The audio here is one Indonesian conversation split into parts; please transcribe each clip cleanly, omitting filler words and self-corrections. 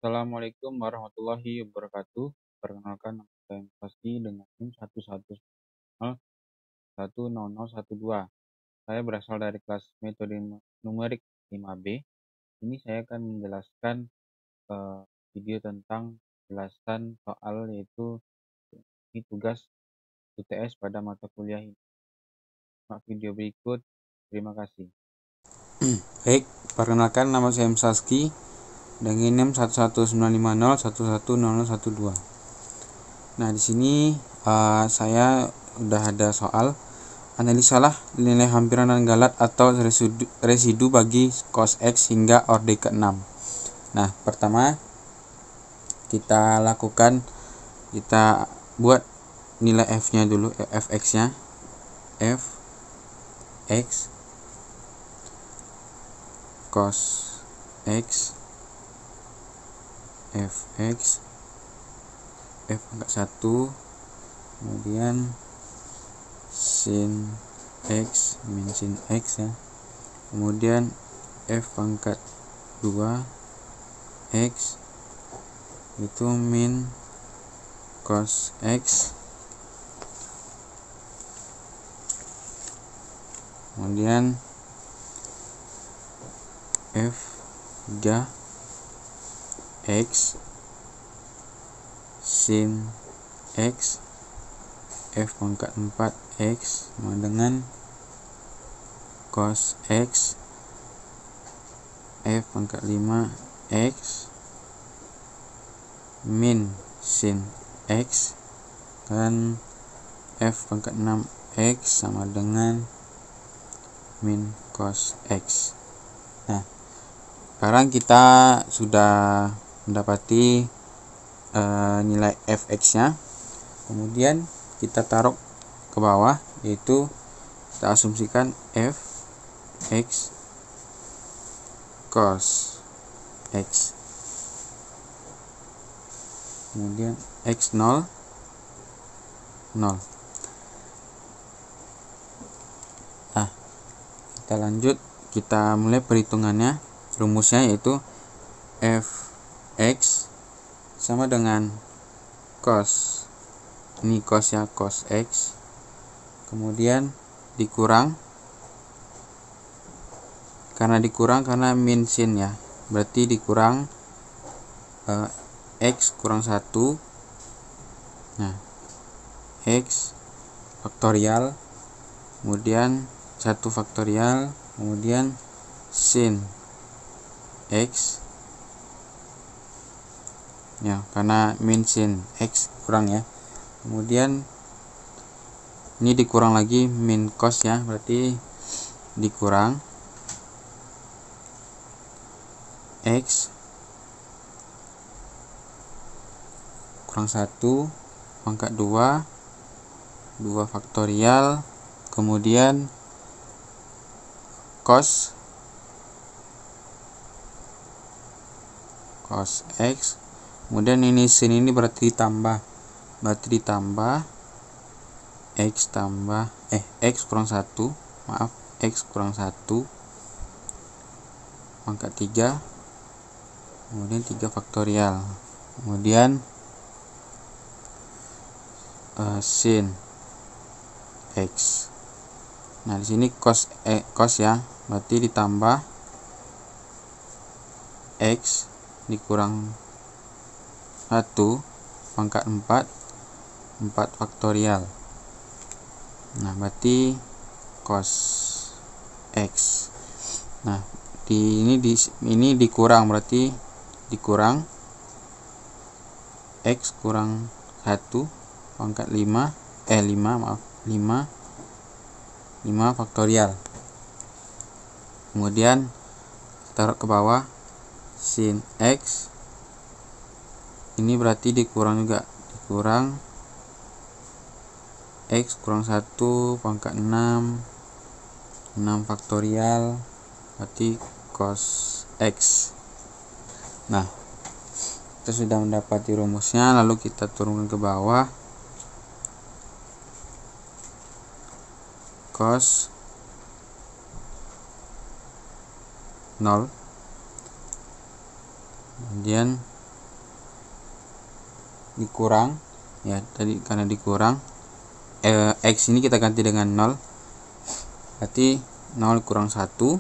Assalamualaikum warahmatullahi wabarakatuh. Perkenalkan, nama saya Pasti dengan NIM 110010012. Saya berasal dari kelas metode numerik 5B. Ini saya akan menjelaskan video tentang penjelasan soal, yaitu ini tugas UTS pada mata kuliah ini. Simak video berikut. Terima kasih. Baik, perkenalkan, nama saya Saski dengan NIM 11950110012. Nah, di sini saya udah ada soal analisalah nilai hampiran dan galat atau residu bagi cos X hingga orde ke-6. Nah, pertama kita buat nilai F-nya dulu, Fx-nya. Fx cos X Fx F pangkat 1, kemudian sin X min sin X ya, kemudian F pangkat 2 X itu min cos X, kemudian F3 X sin X F pangkat 4 X sama dengan cos X F pangkat 5 X min sin X dan F pangkat 6 X sama dengan min cos X. Nah, sekarang kita sudah mendapati nilai Fx-nya, kemudian kita taruh ke bawah, yaitu kita asumsikan Fx cos X, kemudian X0 0. Nah, kita lanjut, kita mulai perhitungannya. Rumusnya yaitu Fx sama dengan cos, ini cos ya, cos X, kemudian dikurang, karena min sin ya, berarti dikurang X kurang 1. Nah, X faktorial, kemudian 1 faktorial, kemudian sin X ya, karena min sin X kurang ya, kemudian ini dikurang lagi min cos ya, berarti dikurang X kurang 1 pangkat 2 faktorial, kemudian cos X, kemudian ini sin ini berarti ditambah X tambah X kurang 1, maaf, X kurang 1 pangkat 3, kemudian 3 faktorial, kemudian sin X. Nah, di sini cos ya, berarti ditambah X dikurang 1 pangkat 4 faktorial. Nah, berarti cos X. Nah, ini dikurang, berarti dikurang X kurang 1 pangkat 5 faktorial, kemudian taruh ke bawah sin X, ini berarti dikurang juga, dikurang X kurang 1 pangkat 6 faktorial, berarti cos X. Nah, kita sudah mendapati rumusnya, lalu kita turunkan ke bawah. Cos 0, kemudian dikurang ya, tadi karena dikurang X ini kita ganti dengan 0, berarti 0 kurang 1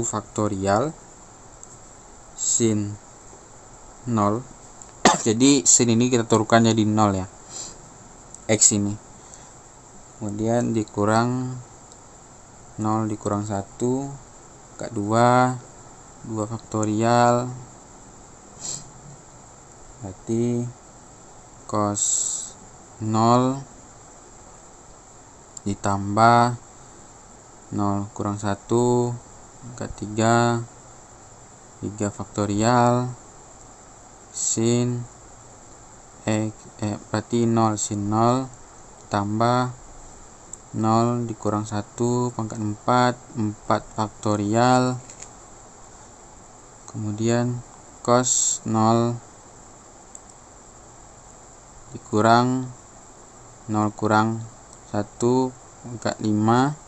faktorial sin 0. Jadi sin ini kita turunkan jadi 0 ya, X ini, kemudian dikurang 0 dikurang 1 pangkat 2 faktorial, berarti cos 0 ditambah 0 kurang 1 pangkat 3 faktorial sin berarti 0 sin 0 tambah 0 dikurang 1 pangkat 4 faktorial, kemudian cos 0 dikurang 0 kurang 1 pangkat 5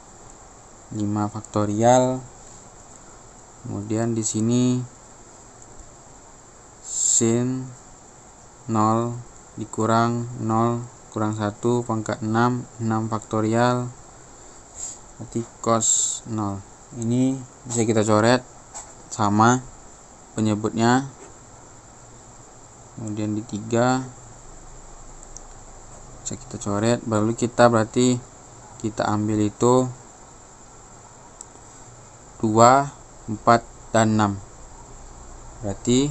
faktorial, kemudian di sini sin 0 dikurang 0 kurang 1 pangkat 6 faktorial, berarti cos 0. Ini bisa kita coret sama penyebutnya, kemudian di 3 bisa kita coret, baru kita berarti kita ambil itu 2, 4, dan 6, berarti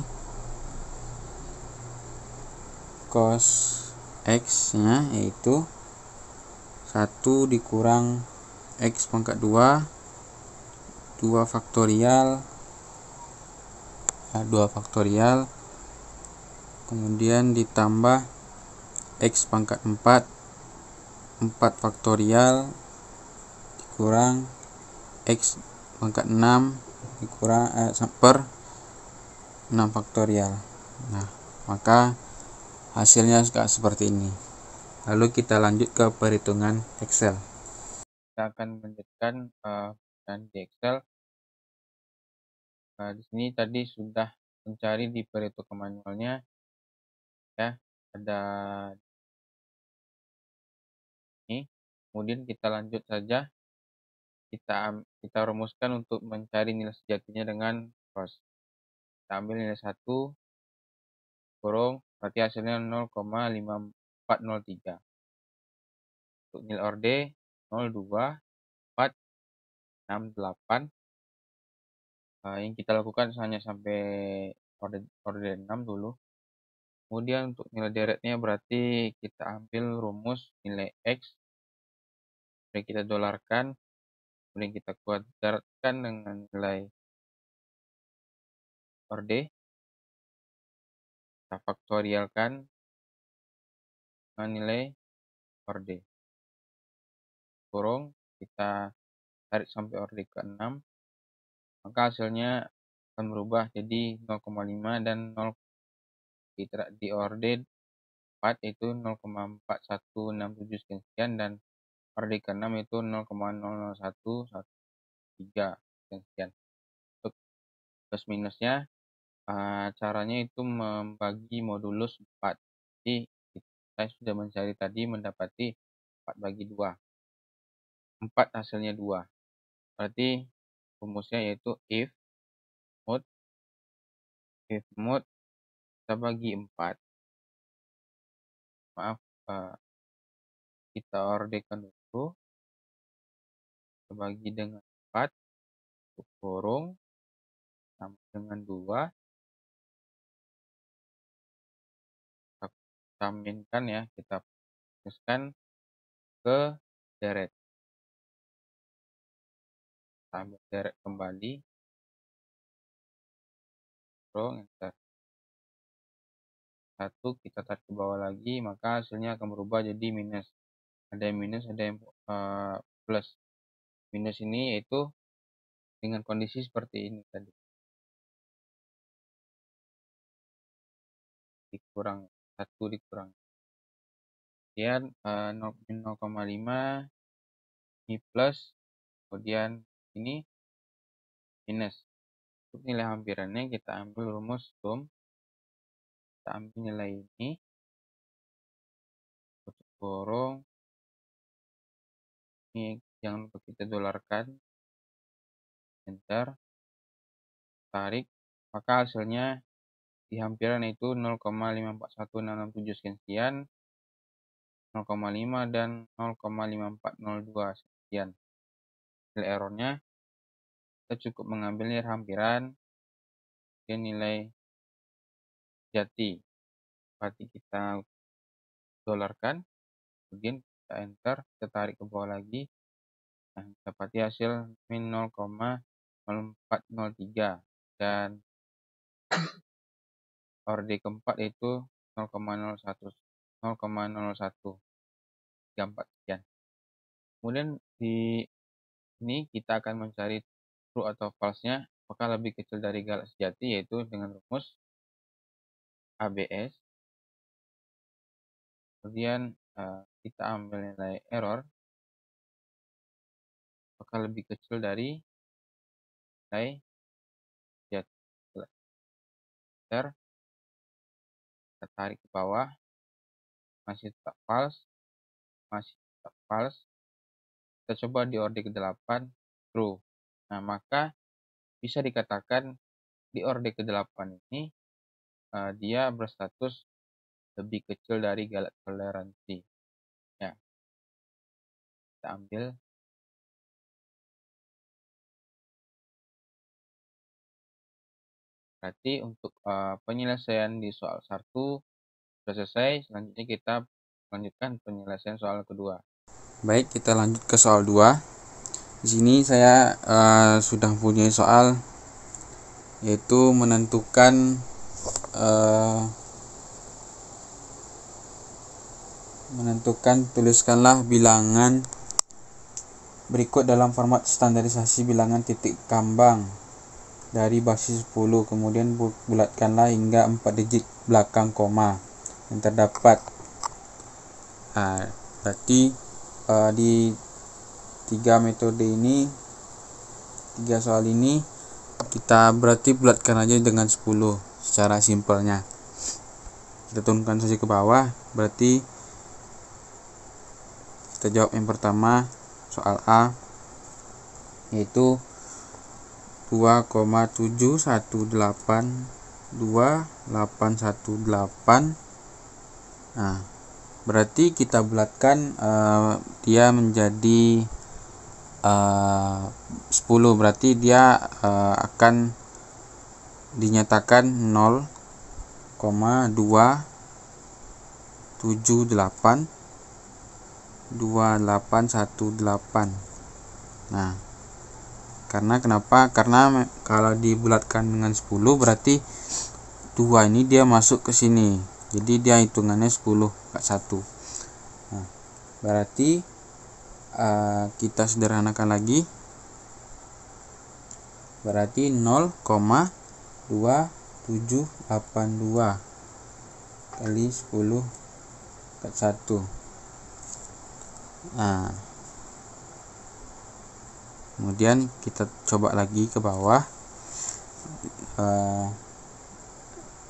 cos X nya yaitu 1 dikurang X pangkat 2 faktorial 2 faktorial, kemudian ditambah X pangkat 4 faktorial dikurang X pangkat 6 dikurang per 6 faktorial. Nah, maka hasilnya seperti ini. Lalu kita lanjut ke perhitungan Excel. Kita akan melanjutkan dan di Excel. Di sini tadi sudah mencari di perhitungan manualnya ya, ada ini. Kemudian kita lanjut saja, kita rumuskan untuk mencari nilai sejatinya dengan cos. Kita ambil nilai 1 kurung, berarti hasilnya 0,5403. Untuk nilai orde 02, 4, 6, 8. Yang kita lakukan hanya sampai orde 6 dulu. Kemudian untuk nilai deretnya berarti kita ambil rumus nilai X, kemudian kita dolarkan, kemudian kita kuadratkan dengan nilai orde, kita faktorialkan dengan nilai orde, kurung, kita tarik sampai orde ke 6, maka hasilnya akan berubah jadi 0,5 dan 0 di orde 4 itu 0,4167 sekian, dan orde ke 6 itu 0,001113 sekian. Untuk plus minusnya caranya itu membagi modulus 4. Jadi saya sudah mencari tadi, mendapati 4 bagi 2. 4 hasilnya 2. Berarti rumusnya yaitu if mod kita bagi 4. Maaf, kita ordekan dulu. Kita bagi dengan 4, kurung sama dengan 2. Kita tambahkan ya, kita teruskan ke deret. Tambah deret kembali. Kurung, enter. 1 kita tarik ke bawah lagi, maka hasilnya akan berubah jadi minus. Ada yang minus, ada yang plus. Minus ini yaitu dengan kondisi seperti ini tadi. Dikurang 1 dikurang. Kemudian 0,5 ini plus, kemudian ini minus. Untuk nilai hampirannya kita ambil rumus sum kita ambil nilai ini, tutup kurung, ini jangan lupa kita dolarkan, enter, tarik, maka hasilnya di hampiran itu 0,541667 sekian, 0,5 dan 0,5402 sekian. Nilai errornya kita cukup mengambil nilai hampiran dan nilai jati. Berarti kita dolarkan, kemudian kita enter, kita tarik ke bawah lagi. Nah, dapati hasil min 0,0403 dan ORD keempat itu 0,0134 sekian. Kemudian di ini kita akan mencari true atau false-nya, apakah lebih kecil dari galak sejati, yaitu dengan rumus ABS. Kemudian kita ambil nilai error, apakah lebih kecil dari nilai sejati. Kita tarik ke bawah, masih tetap false, masih tetap false. Kita coba di ORD ke-8 true. Nah, maka bisa dikatakan di ORD ke-8 ini dia berstatus lebih kecil dari galak toleransi. Ya, kita ambil. Berarti untuk penyelesaian di soal 1 sudah selesai. Selanjutnya kita lanjutkan penyelesaian soal kedua. Baik, kita lanjut ke soal 2. Di sini saya sudah punya soal, yaitu menentukan tuliskanlah bilangan berikut dalam format standarisasi bilangan titik kambang dari basis 10, kemudian bulatkanlah hingga 4 digit belakang koma yang terdapat. Berarti di 3 metode ini, 3 soal ini kita berarti bulatkan aja dengan 10 secara simpelnya. Kita turunkan saja ke bawah. Berarti kita jawab yang pertama, soal A, yaitu 2,7182818. Nah, berarti kita bulatkan dia menjadi 10. Berarti dia akan dinyatakan 0,2782818. Nah, kenapa? Karena kalau dibulatkan dengan 10 berarti 2 ini dia masuk ke sini. Jadi dia hitungannya 10 + 1. Nah, berarti kita sederhanakan lagi. Berarti 0,2782 kali 10 + 1. Nah, kemudian kita coba lagi ke bawah.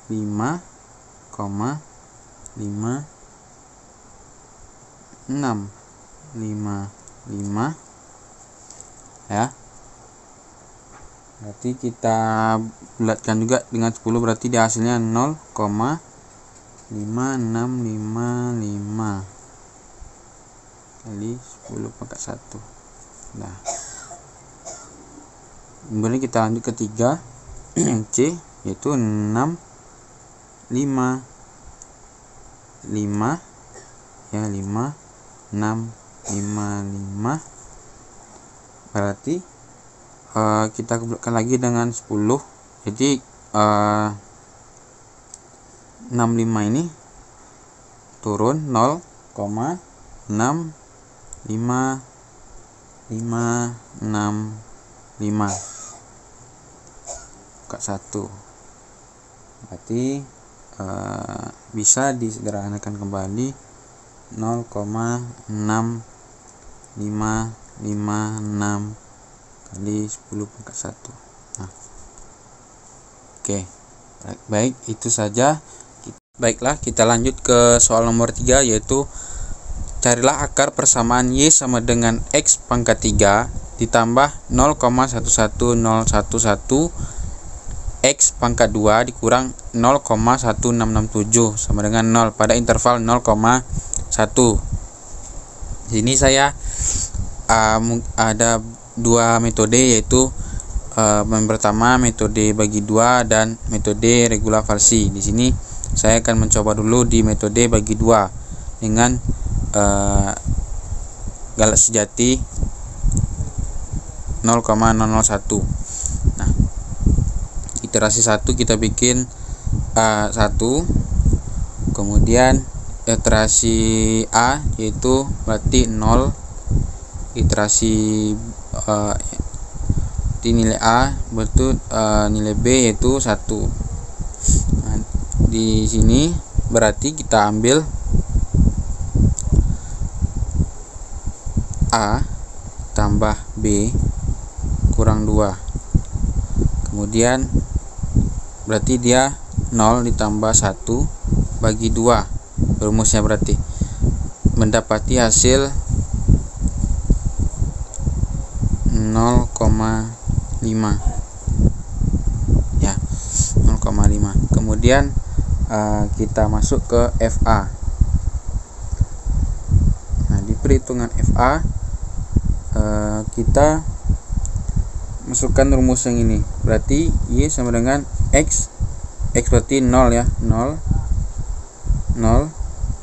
5,5655 ya. Berarti kita bulatkan juga dengan 10, berarti di hasilnya 0,5655 kali 10 + 1. Nah, kemudian kita lanjut ke 3 C, yaitu 5,5 ya, 5,655. Berarti kita bulatkan lagi dengan 10. Jadi 65 ini turun 0,65565 + 1. Berarti bisa disederhanakan kembali 0,6556 kali 10 + 1. Nah, oke. Baik, itu saja. Baiklah, kita lanjut ke soal nomor 3, yaitu carilah akar persamaan Y sama dengan X pangkat 3 ditambah 0,11011 X pangkat 2 dikurang 0,1667 sama dengan 0 pada interval 0,1. Sini saya ada dua metode, yaitu yang pertama metode bagi 2 dan metode regulavalsi. Di sini saya akan mencoba dulu di metode bagi 2 dengan galat sejati 0,001. Nah, iterasi 1 kita bikin 1, kemudian iterasi A yaitu berarti 0, iterasi di nilai A betul nilai B yaitu 1. Nah, di sini berarti kita ambil A tambah B kurang 2, kemudian berarti dia 0 ditambah 1 bagi 2, rumusnya berarti mendapati hasil 0,5 ya, 0,5. Kemudian kita masuk ke FA. Nah, di perhitungan FA kita masukkan rumus yang ini, berarti Y sama dengan X berarti 0 ya, 0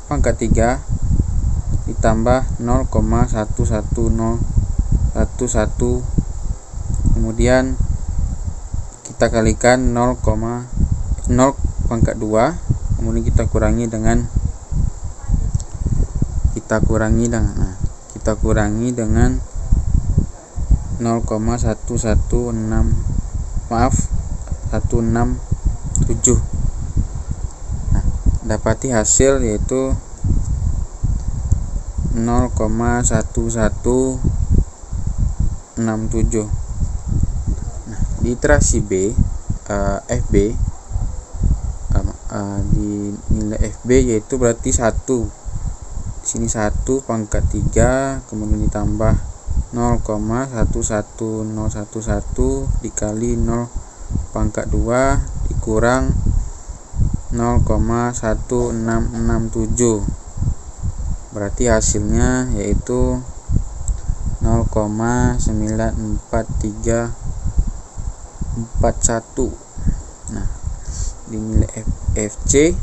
pangkat 3 ditambah 0,11011, kemudian kita kalikan 0 pangkat 2, kemudian kita kurangi dengan 167. Nah, dapati hasil yaitu 0,1167. Nah, di iterasi B FB di nilai FB yaitu berarti 1. Di sini 1 pangkat 3, kemudian ditambah 0,11011 dikali 0 pangkat 2 dikurang 0,1667, berarti hasilnya yaitu 0,94341. Nah, di nilai FC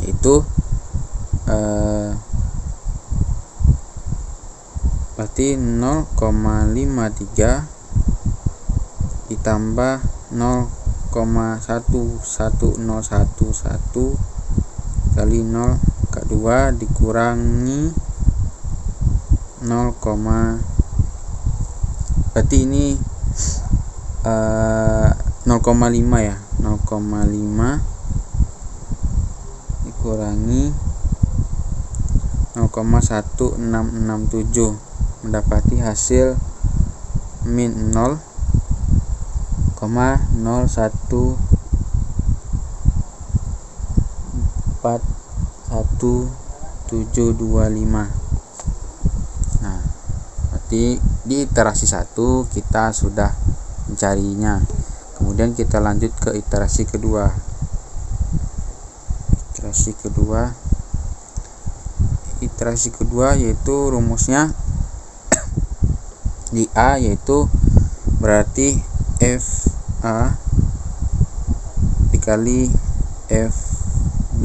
yaitu berarti 0,53 ditambah 0,11011 kali 0 ke 2 dikurangi 0, berarti ini 0,5 ya, 0,5 dikurangi 0,1667 mendapati hasil min 0,0141725. Nah, berarti di iterasi 1 kita sudah mencarinya. Kemudian kita lanjut ke iterasi kedua. Iterasi kedua yaitu rumusnya di A yaitu berarti FA dikali FB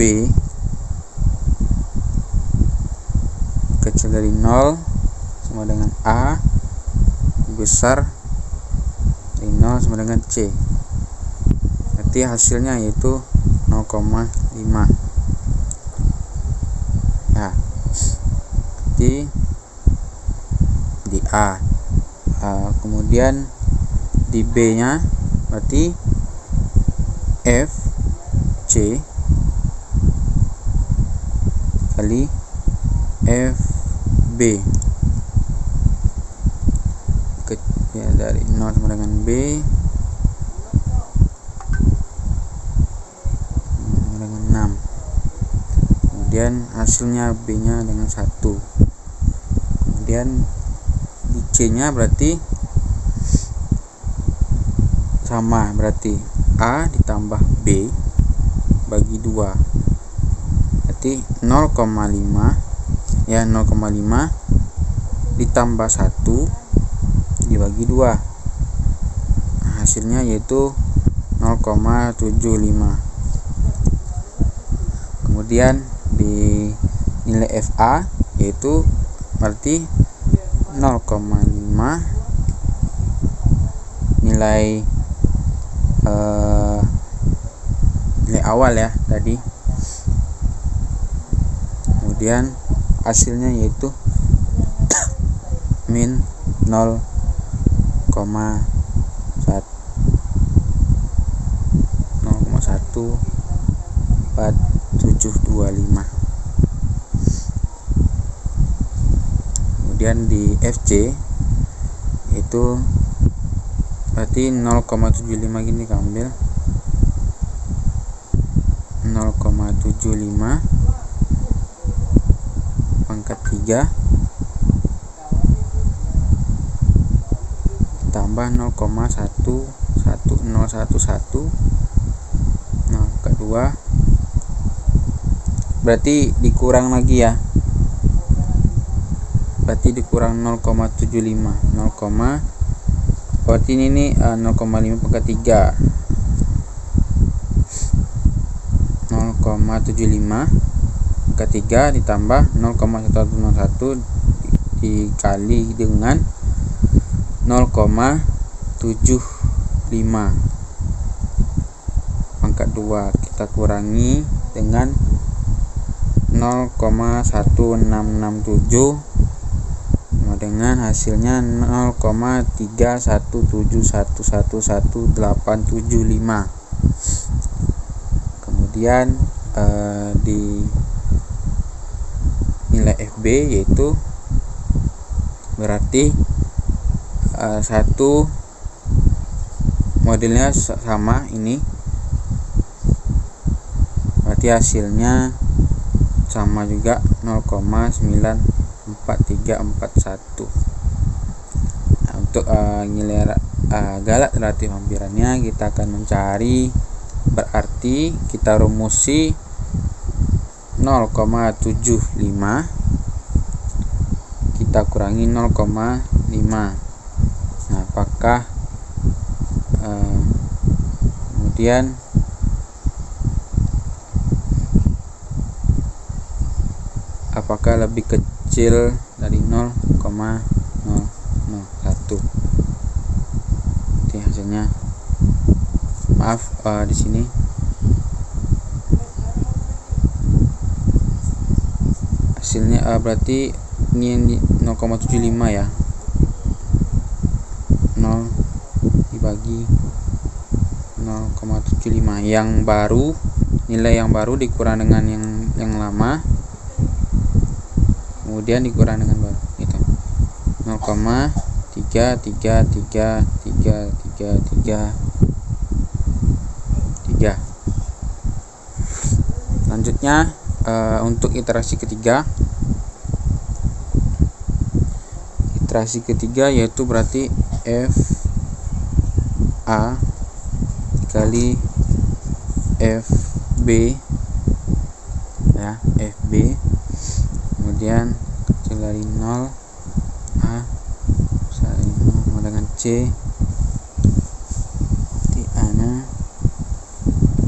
kecil dari 0 sama dengan A besar dari 0 sama dengan C, berarti hasilnya yaitu 0,5 ya. Di A. Kemudian di B nya berarti F C kali F B ya, dari 0 sama dengan B sama dengan kemudian hasilnya B nya dengan 1. Kemudian di C nya berarti sama, berarti A ditambah B bagi 2, berarti 0,5 ya, 0,5 ditambah 1 dibagi 2, hasilnya yaitu 0,75. Kemudian di nilai FA yaitu berarti 0,5 nilai awal ya tadi, kemudian hasilnya yaitu min 0,14725. Kemudian di FC itu berarti 0,75 gini ambil 0,75 pangkat 3 tambah 0,11011 kedua, berarti dikurang lagi ya, berarti dikurang 0,75 berarti ini 0,5 pangkat 3 0,75 pangkat 3 ditambah 0,1111 dikali dengan 0,75 pangkat 2 kita kurangi dengan 0,1667 dengan hasilnya 0,317111875. Kemudian di nilai FB yaitu berarti satu modelnya sama ini, berarti hasilnya sama juga 0,94341. Nah, untuk nilai galat relatif hampirannya kita akan mencari, berarti kita rumusi 0,75 kita kurangi 0,5. Nah, apakah kemudian apakah lebih kecil dari 0,001? Jadi hasilnya maaf di sini hasilnya berarti ini 0,75 ya, 0 dibagi 0,75 yang baru, nilai yang baru dikurang dengan yang lama, kemudian dikurang dengan baru gitu, 0,3333333. Selanjutnya untuk iterasi ketiga yaitu berarti F A dikali FB ya, FB kemudian kecil dari 0 A saling dengan C di ana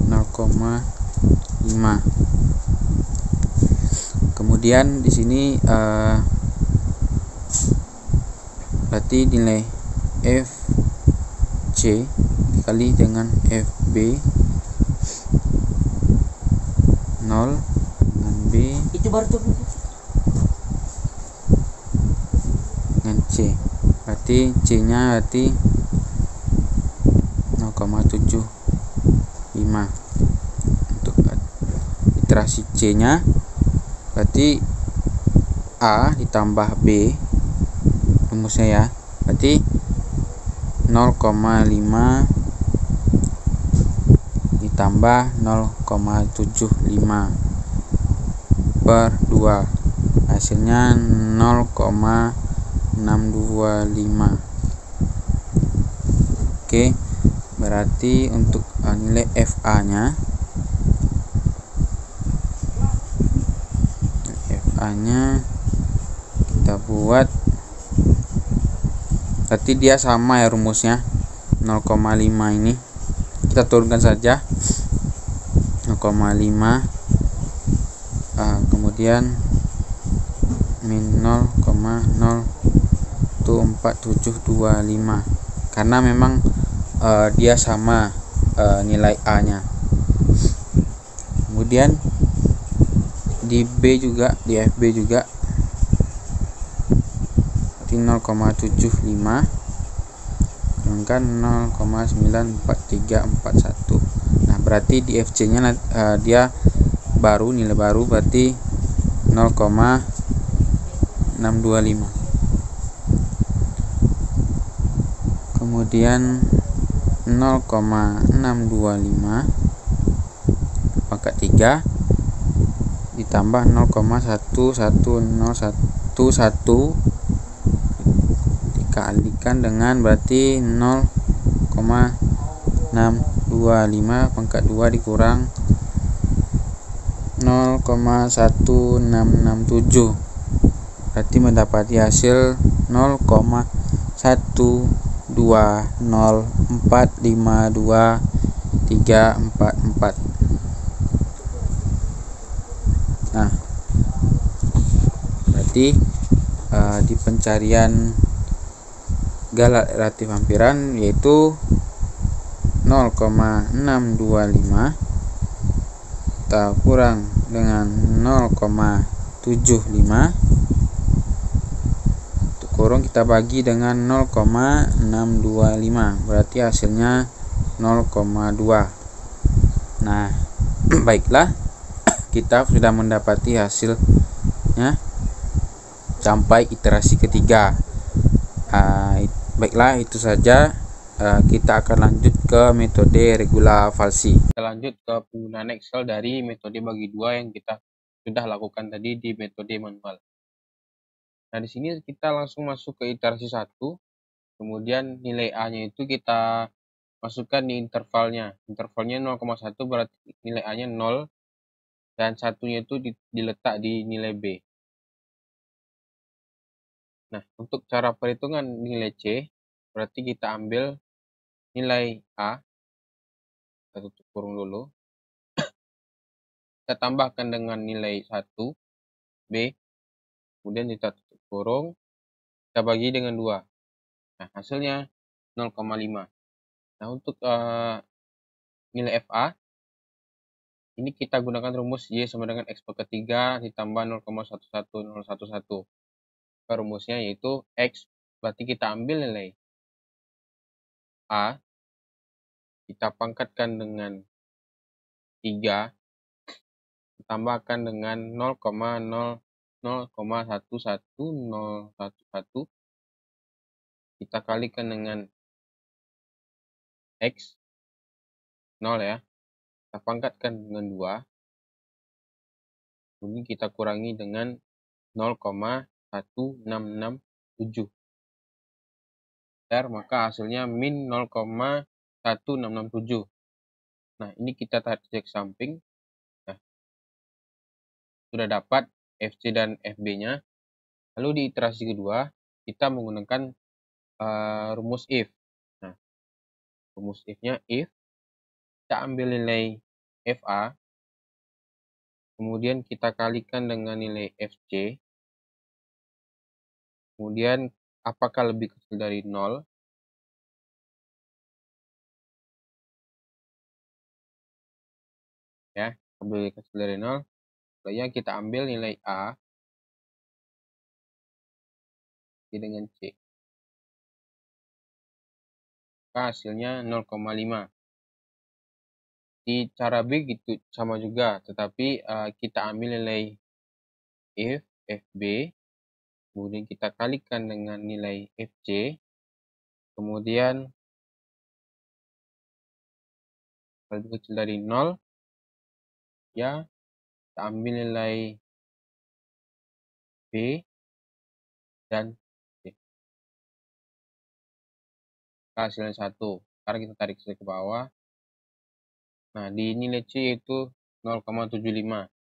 0,5. Kemudian di sini berarti nilai FC dikali dengan FB 0 dengan B itu baru tuh dengan C, berarti C nya berarti 0,75. Untuk iterasi C nya berarti A ditambah B rumusnya ya, berarti 0,5 ditambah 0,75 2/2, hasilnya 0,625. Oke, berarti untuk nilai FA nya kita buat, berarti dia sama ya rumusnya, 0,5 ini kita turunkan saja 0,5, kemudian min 0,04725, karena memang dia sama nilai A nya. Kemudian di B juga, di FB juga, berarti 0,75 kurangkan 0,94341. Nah, berarti di FC nya dia baru, nilai baru, berarti 0,625. Kemudian 0,625 pangkat 3 ditambah 0,11011 dikalikan dengan, berarti 0,625 pangkat 2 dikurang 0,1667, berarti mendapati hasil 0,120452344. Nah, berarti di pencarian galat relatif hampiran yaitu 0,625 kita kurang dengan 0,75 kurang kita bagi dengan 0,625, berarti hasilnya 0,2. Nah, baiklah, kita sudah mendapati hasilnya sampai iterasi ketiga. Baiklah, itu saja. Kita akan lanjut ke metode regula falsi. Kita lanjut ke penggunaan Excel dari metode bagi dua yang kita sudah lakukan tadi di metode manual. Nah, di sini kita langsung masuk ke iterasi 1, kemudian nilai A-nya itu kita masukkan di intervalnya. Intervalnya 0,1 berarti nilai A-nya 0, dan satunya itu diletak di nilai B. Nah, untuk cara perhitungan nilai C, berarti kita ambil nilai A, kita tutup kurung dulu, kita tambahkan dengan nilai 1 B, kemudian kita tutup kurung, kita bagi dengan 2. Nah, hasilnya 0,5. Nah, untuk nilai FA, ini kita gunakan rumus Y sama dengan X per ketiga ditambah 0,11011. Rumusnya yaitu X, berarti kita ambil nilai A, kita pangkatkan dengan 3, ditambahkan dengan 0,0011011, kita kalikan dengan X 0 ya, kita pangkatkan dengan 2, kemudian kita kurangi dengan 0,1667, maka hasilnya min 0,1667. Nah, ini kita tarik cek samping. Nah, sudah dapat FC dan FB-nya. Lalu di iterasi kedua, kita menggunakan rumus if. Nah, rumus if-nya if, kita ambil nilai FA, kemudian kita kalikan dengan nilai FC, kemudian apakah lebih kecil dari 0, ya, lebih kecil dari 0, selanjutnya kita ambil nilai A dengan C, maka hasilnya 0,5. Di cara B gitu sama juga, tetapi kita ambil nilai if FB, kemudian kita kalikan dengan nilai FC, kemudian lebih kecil dari 0, ya, kita ambil nilai B, dan C. Hasilnya 1. Sekarang kita tarik ke bawah. Nah, di nilai C itu 0,75.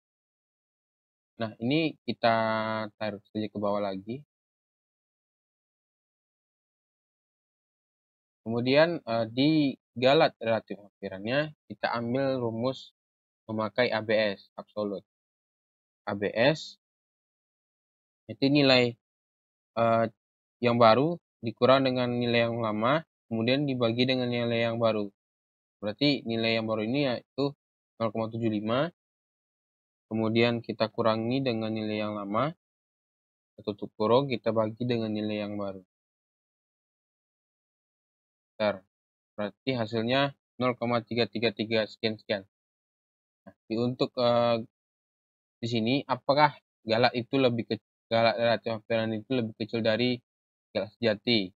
Nah, ini kita tarik saja ke bawah lagi. Kemudian di galat relatif hampirannya kita ambil rumus memakai ABS, absolute. ABS itu nilai yang baru dikurang dengan nilai yang lama, kemudian dibagi dengan nilai yang baru. Berarti nilai yang baru ini yaitu 0,75, kemudian kita kurangi dengan nilai yang lama, tutup kurung, kita bagi dengan nilai yang baru. Berarti hasilnya 0,333 sekian-sekian. Nah, untuk di sini apakah galat relatif hampiran itu lebih kecil dari galat sejati?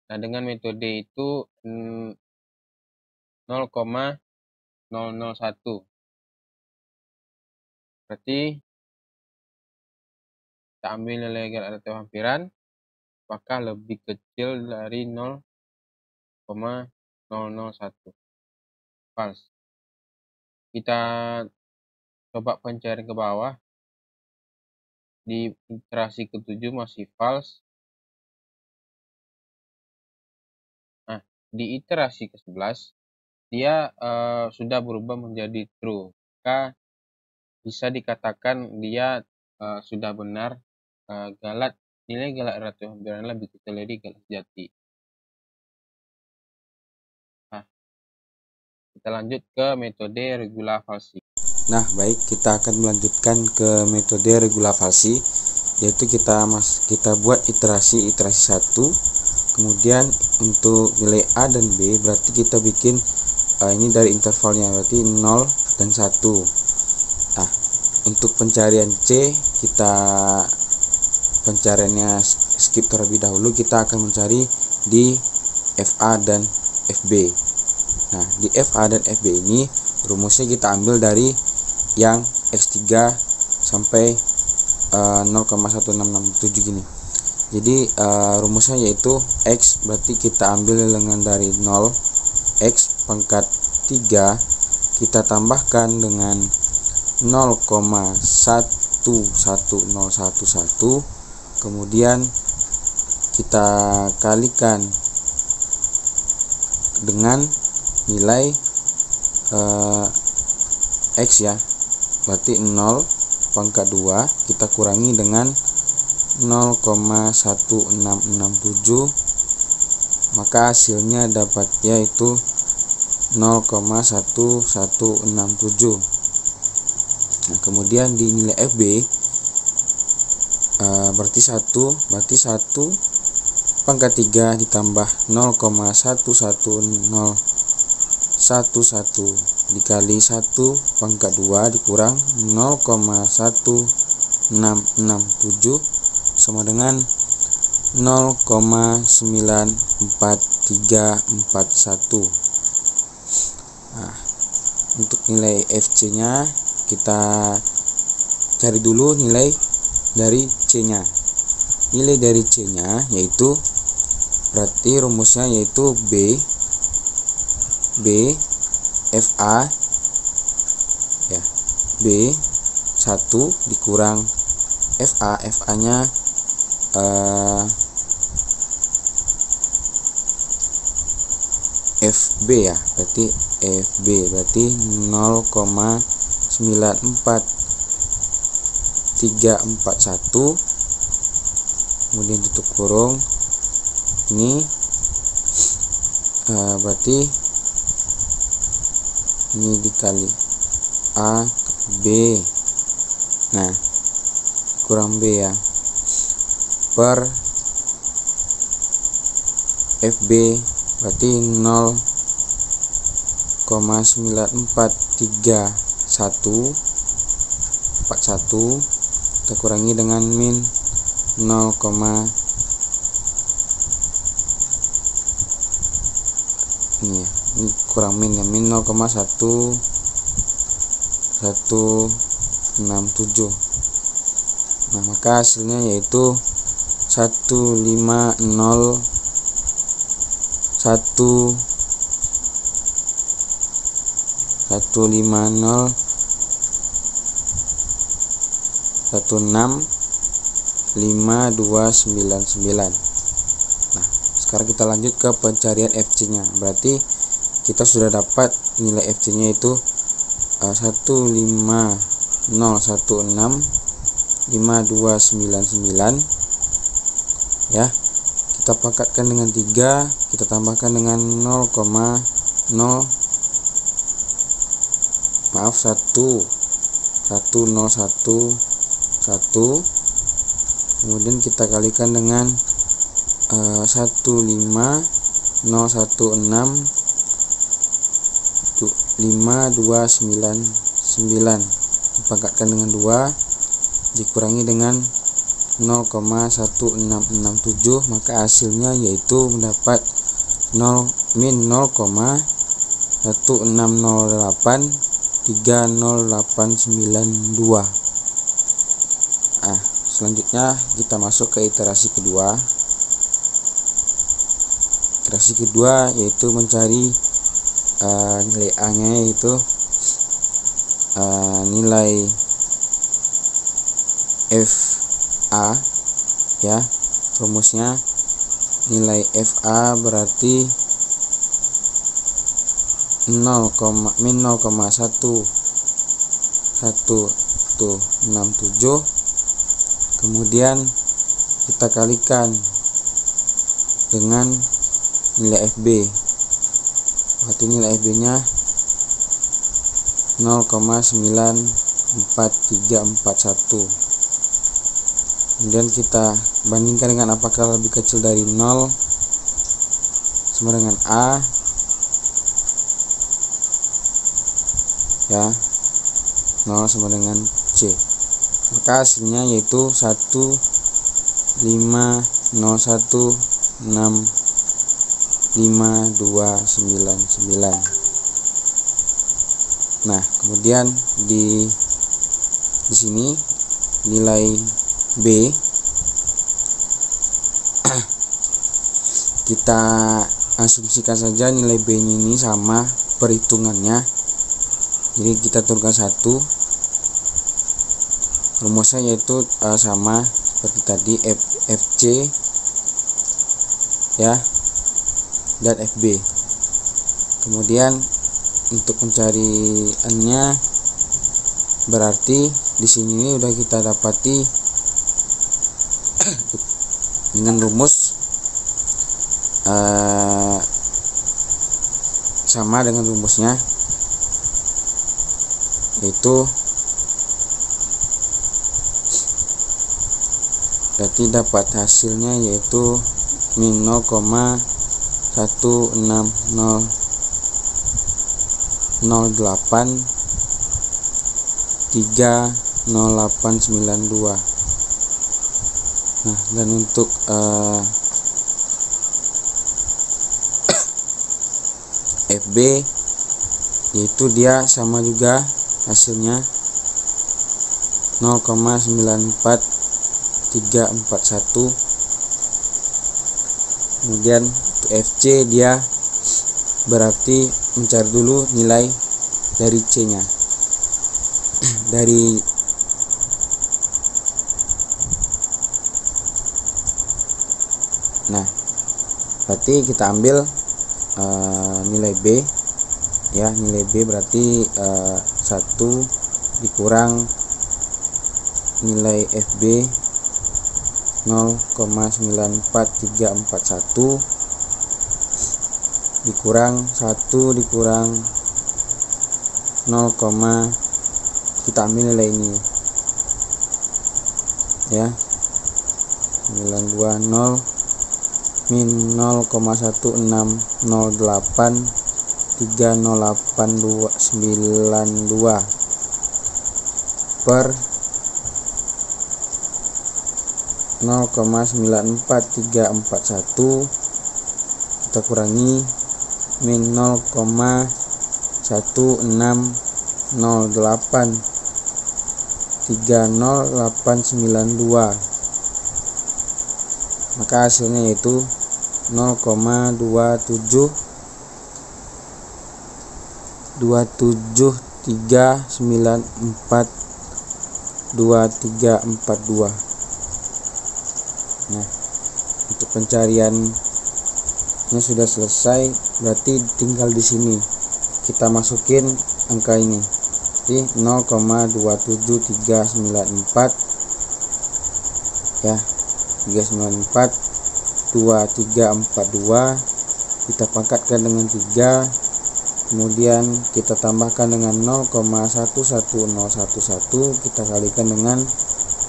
Nah, dengan metode itu 0,001. Berarti kita ambil nilai galat relatif hampiran, apakah lebih kecil dari 0,001. False. Kita coba pencarian ke bawah. Di iterasi ke-7 masih false. Nah, di iterasi ke-11 dia sudah berubah menjadi true. Maka bisa dikatakan dia sudah benar, nilai galat relatif hampiran lebih kecil dari galat sejati. Nah, kita lanjut ke metode regula falsi. Nah, baik, kita akan melanjutkan ke metode regula falsi, yaitu kita buat iterasi 1. Kemudian untuk nilai A dan B berarti kita bikin ini dari intervalnya, berarti 0 dan 1. Nah, untuk pencarian C kita pencariannya skip terlebih dahulu, kita akan mencari di FA dan FB. Nah, di FA dan FB ini rumusnya kita ambil dari yang X3 sampai 0,1667 gini. Jadi rumusnya yaitu X berarti kita ambil dengan dari 0, X pangkat 3 kita tambahkan dengan 0,11011, kemudian kita kalikan dengan nilai X ya, berarti 0 pangkat 2 kita kurangi dengan 0,1667, maka hasilnya dapat yaitu 0,1167. Nah, kemudian di nilai FB berarti 1 pangkat 3 ditambah 0,11011 dikali 1 pangkat 2 dikurang 0,1667 sama dengan 0,94341. Nah, untuk nilai FC nya kita cari dulu nilai dari C nya. Nilai dari C nya yaitu berarti rumusnya yaitu B FA ya, B 1 dikurang FA nya FB ya, berarti FB berarti 0,94341, kemudian tutup kurung ini berarti ini dikali A B, nah kurang B ya, per FB berarti 0,94341 kita kurangi dengan min 0, ini ya, ini kurang min ya, min 0,1167 Nah, maka hasilnya yaitu 150.116.5299. Nah, sekarang kita lanjut ke pencarian FC nya. Berarti kita sudah dapat nilai FC nya itu 150.116.5299 ya. Kita pangkatkan dengan 3, kita tambahkan dengan 1, kemudian kita kalikan dengan 150.116.5299 dipangkatkan dengan 2 dikurangi dengan 0,1667, maka hasilnya yaitu mendapat min 0,1608308992. Selanjutnya kita masuk ke iterasi kedua. Iterasi kedua yaitu mencari nilai A nya, yaitu nilai FA ya. Rumusnya nilai FA berarti min 0,1167, kemudian kita kalikan dengan nilai FB. Berarti nilai FB nya 0,94341. Kemudian kita bandingkan dengan apakah lebih kecil dari 0 sama dengan A ya, 0 sama dengan C. Maka hasilnya yaitu 150165299. Nah, kemudian di sini nilai B kita asumsikan saja nilai B ini sama perhitungannya. Jadi kita turunkan 1. Rumusnya yaitu sama seperti tadi, FC ya dan FB. Kemudian untuk mencari N-nya berarti di sini udah kita dapati dengan rumus sama dengan rumusnya, yaitu berarti dapat hasilnya yaitu min 0,16008308892. Nah, dan untuk FB yaitu dia sama juga hasilnya 0,94341. Kemudian untuk FC dia berarti mencari dulu nilai dari C nya. Nah, berarti kita ambil nilai B ya. Nilai B berarti 1 dikurang nilai FB 0,94341 dikurang 1 dikurang 0, kita ambil nilai ini ya, 920 min 0,1608308292 per 0,94341 kita kurangi min 0,1608 30892. Maka hasilnya yaitu 0,273942342. Nah, untuk pencariannya sudah selesai, berarti tinggal di sini kita masukin angka ini di 0,27394 ya, 3942342 kita pangkatkan dengan 3, kemudian kita tambahkan dengan 0,11011, kita kalikan dengan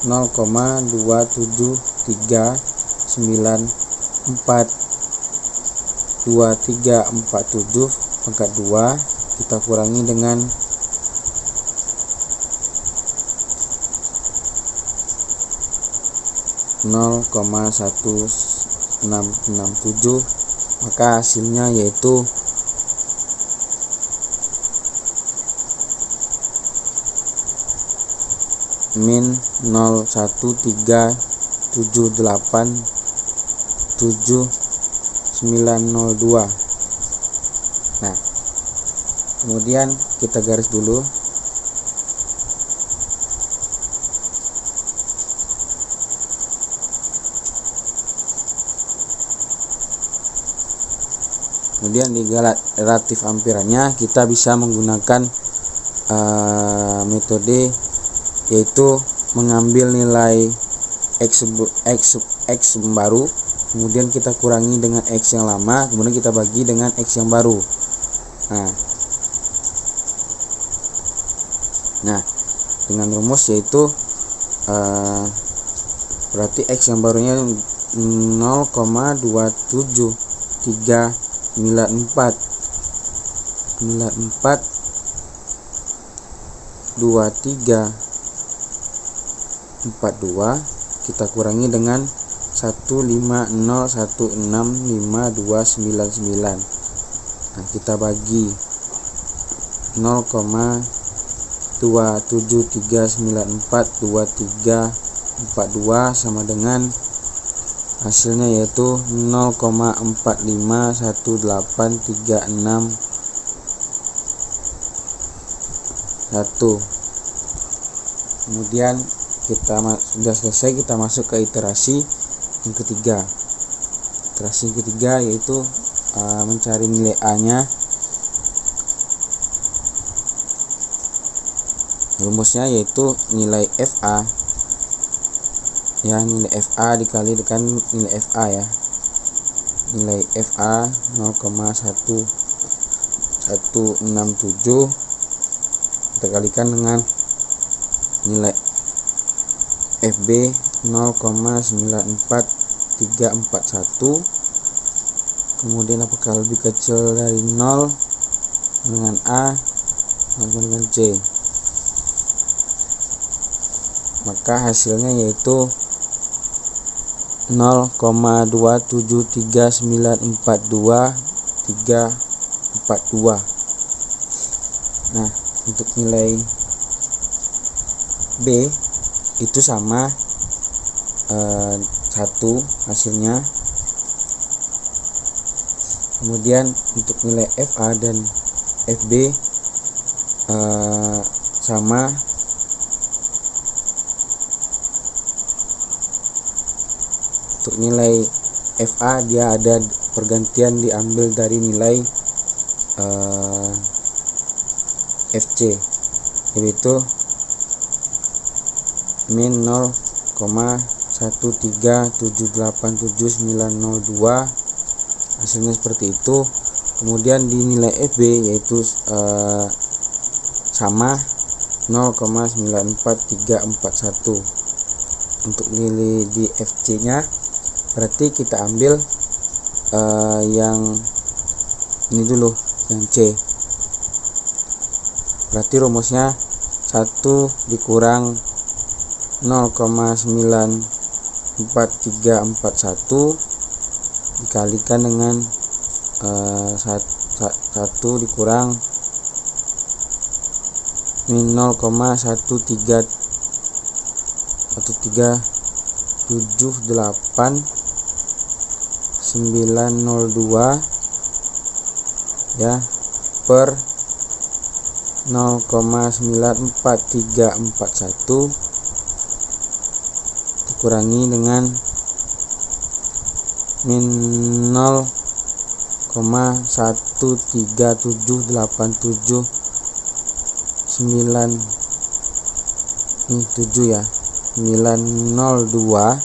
0,273942347 pangkat 2, kita kurangi dengan 0,1667, maka hasilnya yaitu min 013787902. Nah, kemudian kita garis dulu. Kemudian di galat relatif ampirannya kita bisa menggunakan metode, yaitu mengambil nilai X baru, kemudian kita kurangi dengan X yang lama, kemudian kita bagi dengan X yang baru. Nah, dengan rumus yaitu berarti X yang barunya 0,27394 kita kurangi dengan 150165299. Nah, kita bagi 0,273942342 sama dengan hasilnya yaitu 0,451836. Kemudian kita sudah selesai, kita masuk ke iterasi yang ketiga. Iterasi yang ketiga yaitu mencari nilai A nya. Rumusnya yaitu nilai FA ya, nilai FA dikali dengan nilai FA ya. Nilai FA 0,1167 kita kalikan dengan nilai FB 0,94341. kemudian apakah lebih kecil dari 0 dengan A atau dengan C, maka hasilnya yaitu 0,273942342. Nah, untuk nilai B itu sama 1 hasilnya. Kemudian untuk nilai FA dan FB sama. Untuk nilai FA dia ada pergantian diambil dari nilai FC, yaitu min 0,137879902. hasilnya seperti itu. Kemudian di nilai FB yaitu sama 0,94341. untuk nilai di FC nya berarti kita ambil yang ini dulu, yang C. Berarti rumusnya 1 dikurang 0,94341 dikalikan dengan 1 dikurang min 0,137879902. 1378,902 ya per 0,94341 dikurangi dengan min 0,1378797 ya 902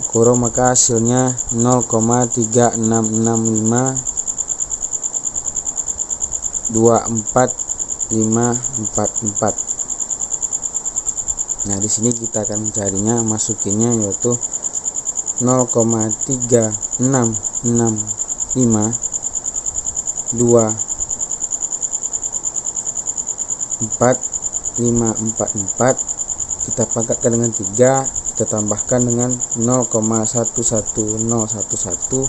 kurung, maka hasilnya 0,36652444. Nah, di sini kita akan mencarinya, masukinnya yaitu 0,3665244544 kita pangkatkan dengan 3, kita tambahkan dengan 0,11011,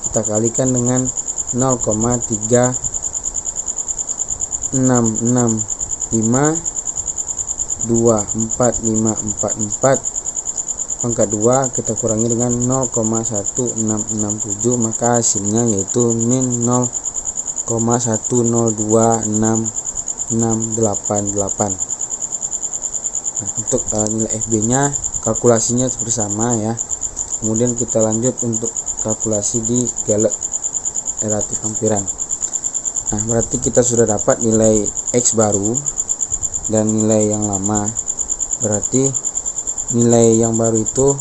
kita kalikan dengan 0,3665244544 pangkat 2 kita kurangi dengan 0,1667, maka hasilnya yaitu min 0,1026688. Nah, untuk nilai FB nya kalkulasinya bersama ya. Kemudian kita lanjut untuk kalkulasi di galet relatif hampiran. Nah, berarti kita sudah dapat nilai X baru dan nilai yang lama. Berarti nilai yang baru itu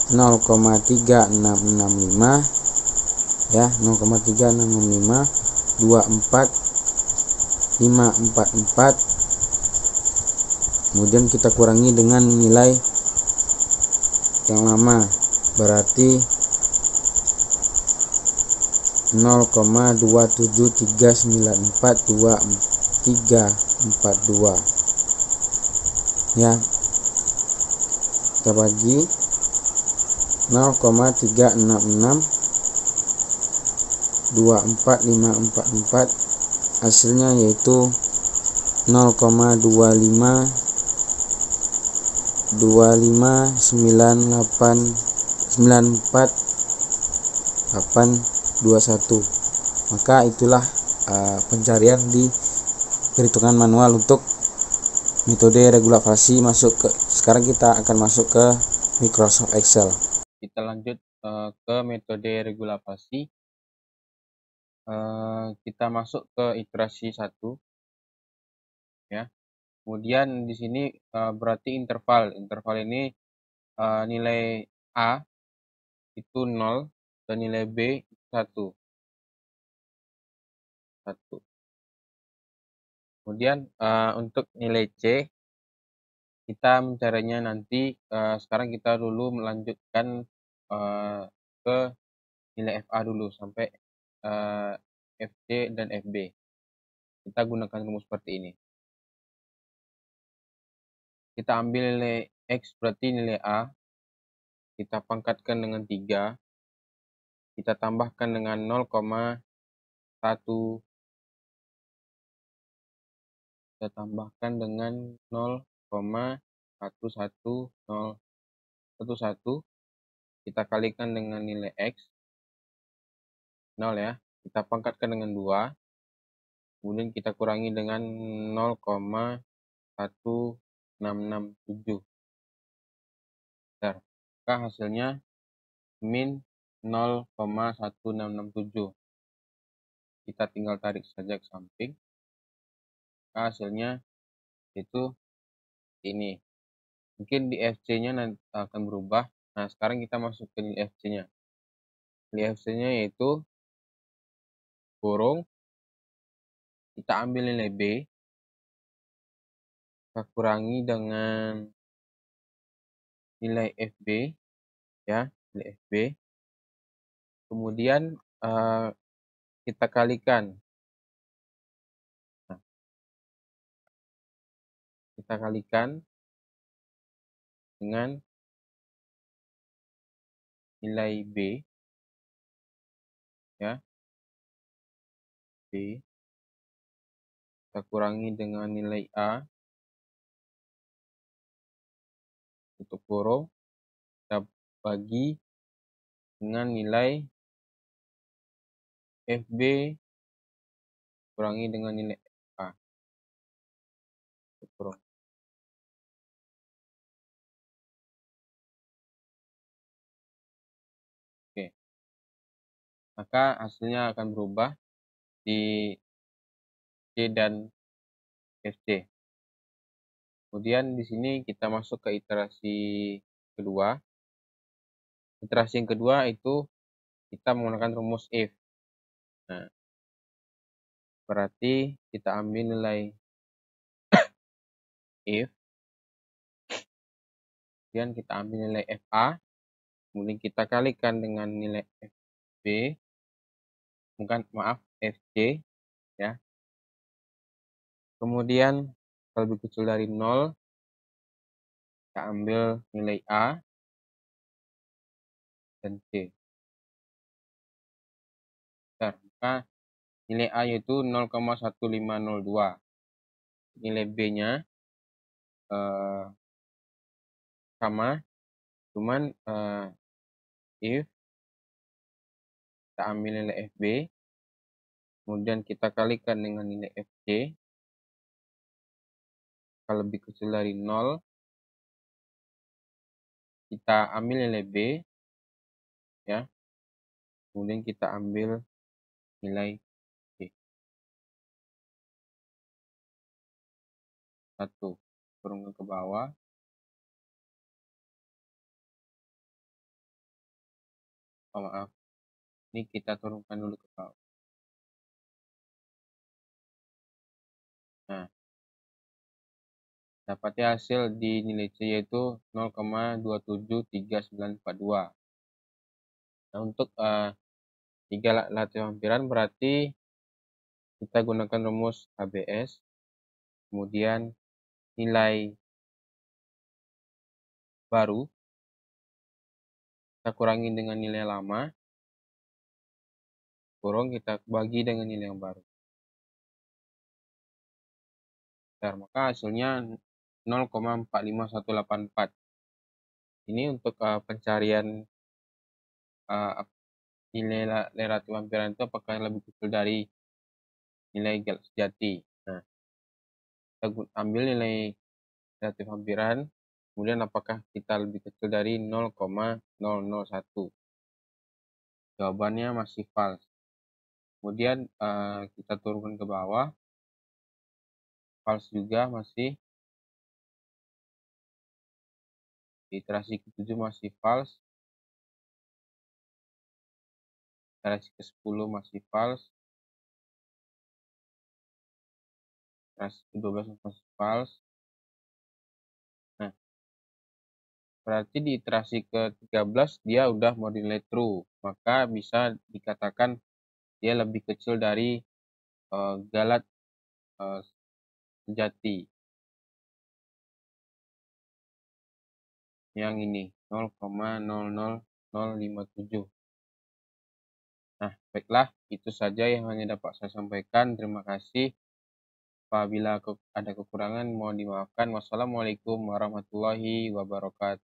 0,3665 ya, 0,3665 24544. Kemudian kita kurangi dengan nilai yang lama, berarti 0,273942342 ya. Kita bagi 0,366244544, hasilnya yaitu 0,252594821. Maka itulah pencarian di perhitungan manual untuk metode regulasi. Sekarang kita akan masuk ke Microsoft Excel. Kita lanjut ke metode regulasi. Kita masuk ke iterasi 1 ya. Kemudian di sini berarti interval ini nilai A itu 0 dan nilai B itu 1. Kemudian untuk nilai C kita mencarinya nanti. Sekarang kita dulu melanjutkan ke nilai FA dulu sampai FC dan FB. Kita gunakan rumus seperti ini. Kita ambil nilai X berarti nilai A, kita pangkatkan dengan 3, kita tambahkan dengan 0,1, kita tambahkan dengan 0,11011, kita kalikan dengan nilai X 0 ya, kita pangkatkan dengan 2, kemudian kita kurangi dengan 0,1667. Maka hasilnya min 0,1667. Kita tinggal tarik saja ke samping. Maka hasilnya itu ini. Mungkin di FC-nya nanti akan berubah. Nah, sekarang kita masuk ke nilai FC-nya. Nilai FC-nya yaitu kurung, kita ambil nilai B, kita kurangi dengan nilai FB ya, nilai FB. Kemudian kita kalikan. Nah, kita kalikan dengan nilai B ya, B, kita kurangi dengan nilai A, tutup kurung, kita bagi dengan nilai FB kurangi dengan nilai FA. Tutup kurung. Oke. Maka hasilnya akan berubah di C dan FC. Kemudian di sini kita masuk ke iterasi kedua. Iterasi yang kedua itu kita menggunakan rumus if. Nah, berarti kita ambil nilai if, kemudian kita ambil nilai FA, kemudian kita kalikan dengan nilai FB, FC, ya. Kemudian kalau lebih kecil dari 0, kita ambil nilai A dan C. Maka nilai A yaitu 0,1502. Nilai B-nya sama, cuman if kita ambil nilai FB, kemudian kita kalikan dengan nilai FC, kalau lebih kecil dari 0, kita ambil nilai B, ya, kemudian kita ambil nilai B. 1, turunkan ke bawah. Oh, maaf, ini kita turunkan dulu ke bawah. Nah, dapatnya hasil di nilai C yaitu 0,273942. Nah, untuk 3 latih hampiran berarti kita gunakan rumus ABS, kemudian nilai baru kita kurangi dengan nilai lama, kurung kita bagi dengan nilai yang baru. Maka hasilnya 0,45184. Ini untuk pencarian nilai relatif hampiran itu apakah lebih kecil dari nilai galat sejati. Nah, kita ambil nilai relatif hampiran, kemudian apakah kita lebih kecil dari 0,001. Jawabannya masih false. Kemudian kita turunkan ke bawah, false juga masih. Iterasi ke-7 masih false. Iterasi ke-10 masih false. Iterasi ke-12 masih false. Nah, berarti di iterasi ke-13 dia udah mau nilai true. Maka bisa dikatakan dia lebih kecil dari galat sejati. Yang ini 0,00057. Nah, baiklah, itu saja yang hanya dapat saya sampaikan. Terima kasih. Apabila ada kekurangan mohon dimaafkan. Wassalamualaikum warahmatullahi wabarakatuh.